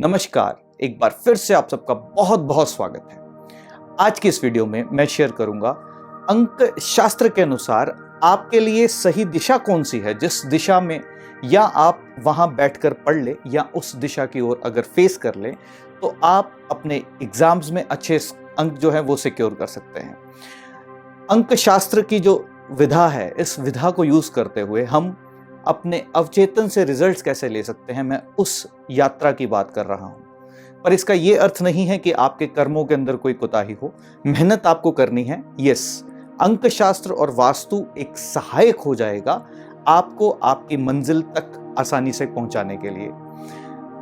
नमस्कार, एक बार फिर से आप सबका बहुत बहुत स्वागत है। आज की इस वीडियो में मैं शेयर करूंगा अंक शास्त्र के अनुसार आपके लिए सही दिशा कौन सी है, जिस दिशा में या आप वहां बैठकर पढ़ ले या उस दिशा की ओर अगर फेस कर ले तो आप अपने एग्जाम्स में अच्छे अंक जो है वो सिक्योर कर सकते हैं। अंक शास्त्र की जो विधा है, इस विधा को यूज करते हुए हम अपने अवचेतन से रिजल्ट्स कैसे ले सकते हैं, मैं उस यात्रा की बात कर रहा हूं। पर इसका यह अर्थ नहीं है कि आपके कर्मों के अंदर कोई कोताही हो। मेहनत आपको करनी है। यस, अंक शास्त्र और वास्तु एक सहायक हो जाएगा आपको आपकी मंजिल तक आसानी से पहुंचाने के लिए।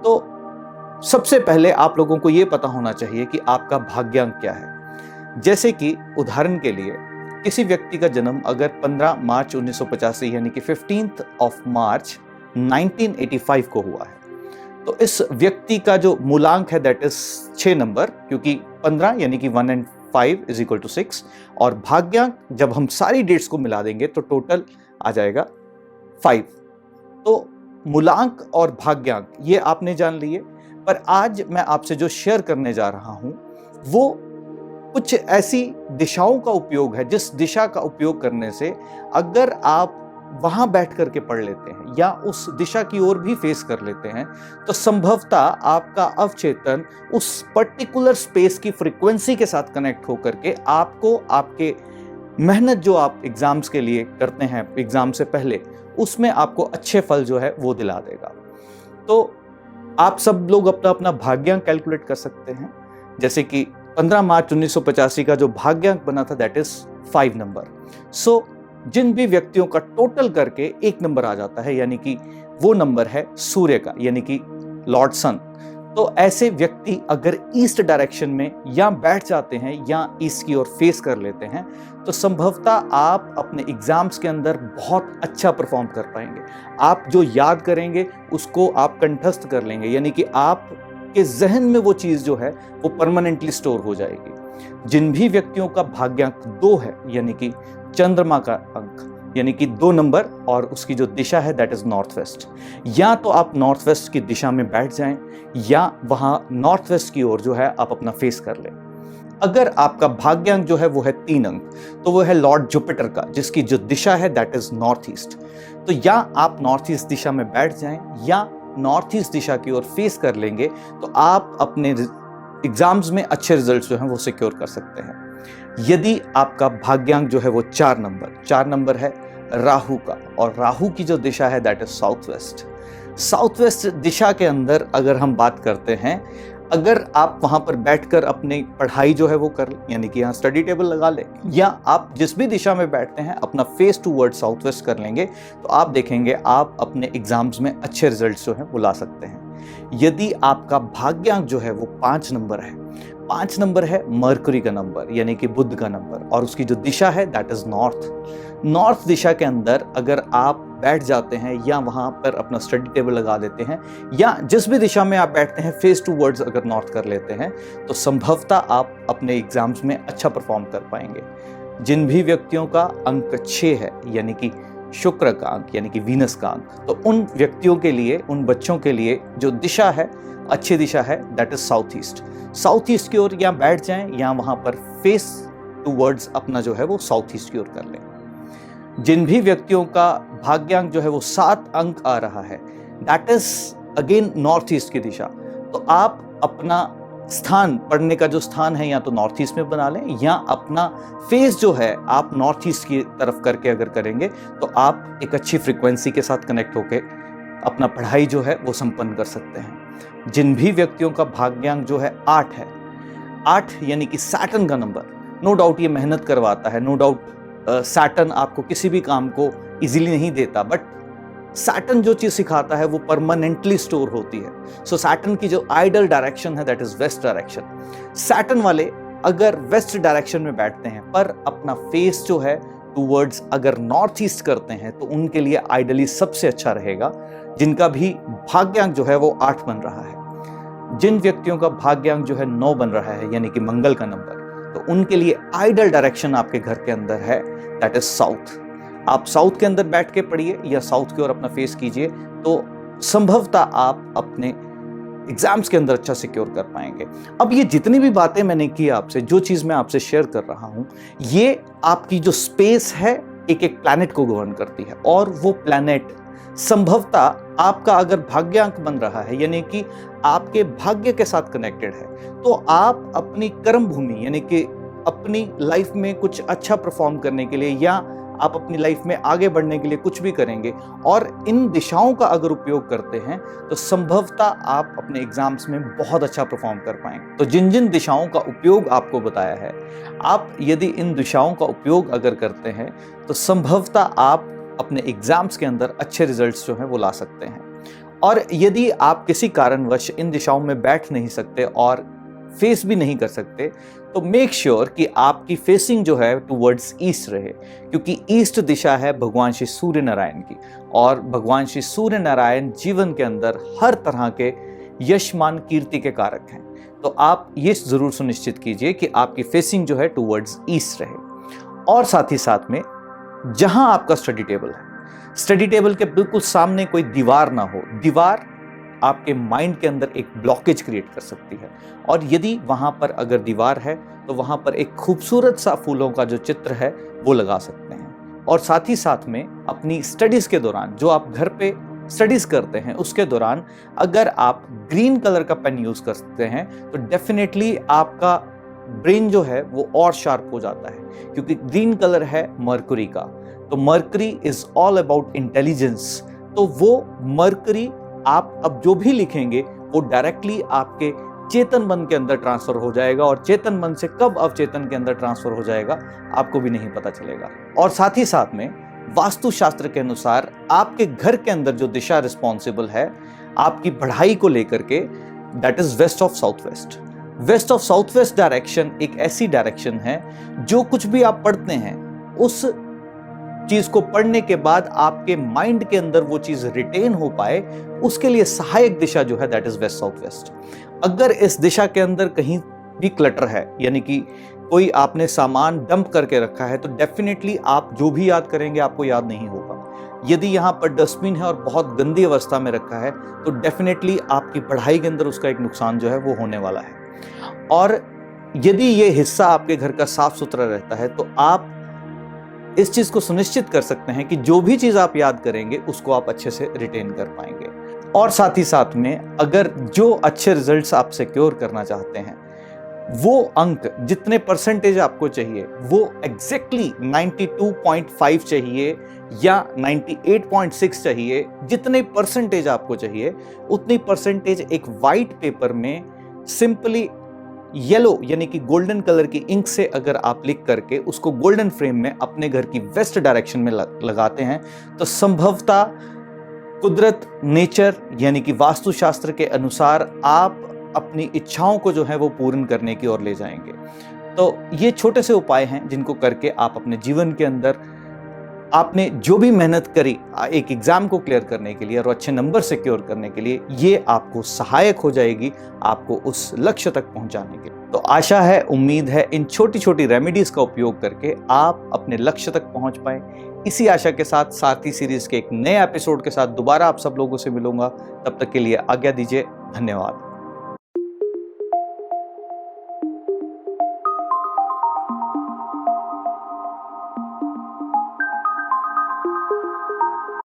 तो सबसे पहले आप लोगों को यह पता होना चाहिए कि आपका भाग्यांक क्या है। जैसे कि उदाहरण के लिए किसी व्यक्ति का जन्म अगर 15 मार्च 1985 यानी कि 15th ऑफ मार्च 1985 को हुआ है, तो इस व्यक्ति का जो मूलांक है दैट इज 6 नंबर, क्योंकि 15 यानी कि 1 and 5 is equal to 6, और भाग्यांक जब हम सारी डेट्स को मिला देंगे तो टोटल आ जाएगा 5। तो मूलांक और भाग्यांक ये आपने जान लिए। पर आज मैं आपसे जो शेयर करने जा रहा हूं वो कुछ ऐसी दिशाओं का उपयोग है, जिस दिशा का उपयोग करने से अगर आप वहां बैठ करके पढ़ लेते हैं या उस दिशा की ओर भी फेस कर लेते हैं तो संभवतः आपका अवचेतन उस पर्टिकुलर स्पेस की फ्रीक्वेंसी के साथ कनेक्ट होकर के आपको आपके मेहनत जो आप एग्जाम्स के लिए करते हैं एग्जाम से पहले, उसमें आपको अच्छे फल जो है वो दिला देगा। तो आप सब लोग अपना अपना भाग्यांक कैलकुलेट कर सकते हैं। जैसे कि 15 मार्च 1985 का जो भाग्यांक बना था दैट इज 5 नंबर। सो जिन भी व्यक्तियों का टोटल करके एक नंबर आ जाता है, यानी कि वो नंबर है सूर्य का, यानी कि लॉर्ड सन। तो ऐसे व्यक्ति अगर ईस्ट डायरेक्शन में या बैठ जाते हैं या ईस्ट की ओर फेस कर लेते हैं तो संभवतः आप अपने एग्जाम्स के अंदर बहुत अच्छा परफॉर्म कर पाएंगे। आप जो याद करेंगे उसको आप कंठस्थ कर लेंगे, यानी कि आप के जहन में वो चीज जो है वो परमानेंटली स्टोर हो जाएगी। जिन भी व्यक्तियों का भाग्यांक 2 है, यानी कि चंद्रमा का अंक, यानी कि 2 नंबर, और उसकी जो दिशा है दैट इज नॉर्थ वेस्ट, या तो आप नॉर्थ वेस्ट की दिशा में बैठ जाएं या वहां नॉर्थ वेस्ट की ओर जो है आप अपना फेस कर लें। अगर आपका भाग्यांक जो है वो है 3 अंक, तो वो है लॉर्ड जुपिटर का, जिसकी जो दिशा है दैट इज नॉर्थ ईस्ट। तो या आप नॉर्थ ईस्ट दिशा में बैठ जाएं या नॉर्थ ईस्ट दिशा की ओर फेस कर लेंगे तो आप अपने एग्जाम्स में अच्छे रिजल्ट्स जो हैं वो सिक्योर कर सकते हैं। यदि आपका भाग्यांक जो है वो 4 नंबर है राहु का, और राहु की जो दिशा है दैट इज साउथ वेस्ट दिशा के अंदर अगर हम बात करते हैं, अगर आप वहां पर बैठकर अपनी पढ़ाई जो है वो कर, यानी कि यहाँ स्टडी टेबल लगा ले, या आप जिस भी दिशा में बैठते हैं अपना फेस टूवर्ड साउथ वेस्ट कर लेंगे तो आप देखेंगे आप अपने एग्जाम्स में अच्छे रिजल्ट्स जो हैं वो ला सकते हैं। यदि आपका भाग्यांक जो है वो 5 नंबर है मरकरी का नंबर, यानी कि बुध का नंबर, और उसकी जो दिशा है दैट इज नॉर्थ दिशा के अंदर अगर आप बैठ जाते हैं या वहां पर अपना स्टडी टेबल लगा देते हैं या जिस भी दिशा में आप बैठते हैं फेस टू वर्ड्स अगर नॉर्थ कर लेते हैं तो संभवतः आप अपने एग्जाम्स में अच्छा परफॉर्म कर पाएंगे। जिन भी व्यक्तियों का अंक 6 है, यानी कि शुक्र का अंक, यानी कि वीनस का अंक, तो उन व्यक्तियों के लिए, उन बच्चों के लिए जो दिशा है, अच्छी दिशा है दैट इज साउथ ईस्ट की ओर या बैठ जाएं या वहां पर फेस टूवर्ड्स अपना जो है वो साउथ ईस्ट की ओर कर लें। जिन भी व्यक्तियों का भाग्यांक जो है वो 7 अंक आ रहा है that is again north east की दिशा, तो आप अपना स्थान, पढ़ने का जो स्थान है, या तो नॉर्थ ईस्ट में बना लें या अपना फेस जो है आप नॉर्थ ईस्ट की तरफ करके अगर करेंगे तो आप एक अच्छी फ्रीक्वेंसी के साथ कनेक्ट होके अपना पढ़ाई जो है वो संपन्न कर सकते हैं। जिन भी व्यक्तियों का भाग्यांक जो है 8 यानी कि सैटर्न का नंबर, नो डाउट ये मेहनत करवाता है, नो डाउट सैटर्न आपको किसी भी काम को इजीली नहीं देता, बट सैटर्न जो चीज सिखाता है वो परमानेंटली स्टोर होती है। सो सैटर्न की जो आइडल डायरेक्शन है that is west direction. Saturn वाले अगर वेस्ट डायरेक्शन में बैठते हैं पर अपना फेस जो है टूवर्ड्स अगर नॉर्थ ईस्ट करते हैं तो उनके लिए आइडली सबसे अच्छा रहेगा। जिनका भी भाग्यांक जो है वो 8 बन रहा है, जिन व्यक्तियों का भाग्यांक जो है 9 बन रहा है, यानी कि मंगल का नंबर, तो उनके लिए आइडल डायरेक्शन आपके घर के अंदर है दैट इज साउथ। आप साउथ के अंदर बैठ के पढ़िए या साउथ की ओर अपना फेस कीजिए तो संभवतः आप अपने एग्जाम्स के अंदर अच्छा सिक्योर कर पाएंगे। अब ये जितनी भी बातें मैंने की आपसे, जो चीज़ मैं आपसे शेयर कर रहा हूँ, ये आपकी जो स्पेस है एक एक प्लैनेट को गवर्न करती है, और वो प्लैनेट संभवतः आपका अगर भाग्यांक बन रहा है, यानी कि आपके भाग्य के साथ कनेक्टेड है, तो आप अपनी कर्म भूमि यानी कि अपनी लाइफ में कुछ अच्छा परफॉर्म करने के लिए या आप अपनी लाइफ में आगे बढ़ने के लिए कुछ भी करेंगे और इन दिशाओं का अगर उपयोग करते हैं तो संभवतः आप अपने एग्जाम्स में बहुत अच्छा परफॉर्म कर पाएंगे। तो जिन जिन दिशाओं का उपयोग आपको बताया है, आप यदि इन दिशाओं का उपयोग अगर करते हैं तो संभवतः आप अपने एग्जाम्स के अंदर अच्छे रिजल्ट्स जो हैं वो ला सकते हैं। और यदि आप किसी कारणवश इन दिशाओं में बैठ नहीं सकते और फेस भी नहीं कर सकते, तो मेक श्योर कि आपकी फेसिंग जो है टुवर्ड्स ईस्ट रहे, क्योंकि ईस्ट दिशा है भगवान श्री सूर्य नारायण की, और भगवान श्री सूर्य नारायण जीवन के अंदर हर तरह के यशमान कीर्ति के कारक हैं। तो आप ये जरूर सुनिश्चित कीजिए कि आपकी फेसिंग जो है टुवर्ड्स ईस्ट रहे। और साथ ही साथ में जहां आपका स्टडी टेबल है, स्टडी टेबल के बिल्कुल सामने कोई दीवार ना हो। दीवार आपके माइंड के अंदर एक ब्लॉकेज क्रिएट कर सकती है, और यदि वहां पर अगर दीवार है तो वहां पर एक खूबसूरत सा फूलों का जो चित्र है वो लगा सकते हैं। और साथ ही साथ में अपनी स्टडीज के दौरान, जो आप घर पे स्टडीज करते हैं उसके दौरान, अगर आप ग्रीन कलर का पेन यूज करते हैं तो डेफिनेटली आपका ब्रेन जो है वो और शार्प हो जाता है, क्योंकि ग्रीन कलर है मरकरी का। तो mercury is all about intelligence. तो वो मरकरी आप अब जो भी लिखेंगे वो डायरेक्टली आपके चेतन मन के अंदर ट्रांसफर हो जाएगा, और चेतन मन से कब अवचेतन के अंदर ट्रांसफर हो जाएगा आपको भी नहीं पता चलेगा। और साथ ही साथ में वास्तु शास्त्र के अनुसार आपके घर के अंदर जो दिशा रिस्पॉन्सिबल है आपकी पढ़ाई को लेकर के, that is west of south west. West of south west direction एक ऐसी डायरेक्शन है जो कुछ भी आप पढ़ते हैं उस चीज को पढ़ने के बाद आपके माइंड के अंदर वो चीज रिटेन हो पाए, उसके लिए सहायक दिशा जो है that is west south west. अगर इस दिशा के अंदर कहीं भी क्लटर है, यानी कि कोई आपने सामान डंप करके रखा है, तो डेफिनेटली आप जो भी याद करेंगे आपको याद नहीं होगा। यदि यहाँ पर डस्टबिन है और बहुत गंदी अवस्था में रखा है तो डेफिनेटली आपकी पढ़ाई के अंदर उसका एक नुकसान जो है वो होने वाला है। और यदि ये हिस्सा आपके घर का साफ सुथरा रहता है तो आप इस चीज को सुनिश्चित कर सकते हैं कि जो भी चीज आप याद करेंगे उसको आप अच्छे से रिटेन कर पाएंगे। और साथ ही साथ में अगर जो अच्छे रिजल्ट्स आप सिक्योर करना चाहते हैं, वो अंक जितने परसेंटेज आपको चाहिए वो एग्जैक्टली 92.5 चाहिए या 98.6 चाहिए, जितने परसेंटेज आपको चाहिए उतनी परसेंटेज एक वाइट पेपर में सिंपली येलो यानी कि गोल्डन कलर की इंक से अगर आप लिख करके उसको गोल्डन फ्रेम में अपने घर की वेस्ट डायरेक्शन में लगाते हैं तो संभवतः कुदरत, नेचर यानी कि वास्तुशास्त्र के अनुसार आप अपनी इच्छाओं को जो है वो पूर्ण करने की ओर ले जाएंगे। तो ये छोटे से उपाय हैं जिनको करके आप अपने जीवन के अंदर आपने जो भी मेहनत करी एक एग्जाम को क्लियर करने के लिए और अच्छे नंबर सिक्योर करने के लिए, ये आपको सहायक हो जाएगी आपको उस लक्ष्य तक पहुंचाने के लिए। तो आशा है, उम्मीद है इन छोटी छोटी रेमेडीज का उपयोग करके आप अपने लक्ष्य तक पहुंच पाए। इसी आशा के साथ सारथी सीरीज के एक नए एपिसोड के साथ दोबारा आप सब लोगों से मिलूंगा। तब तक के लिए आज्ञा दीजिए। धन्यवाद।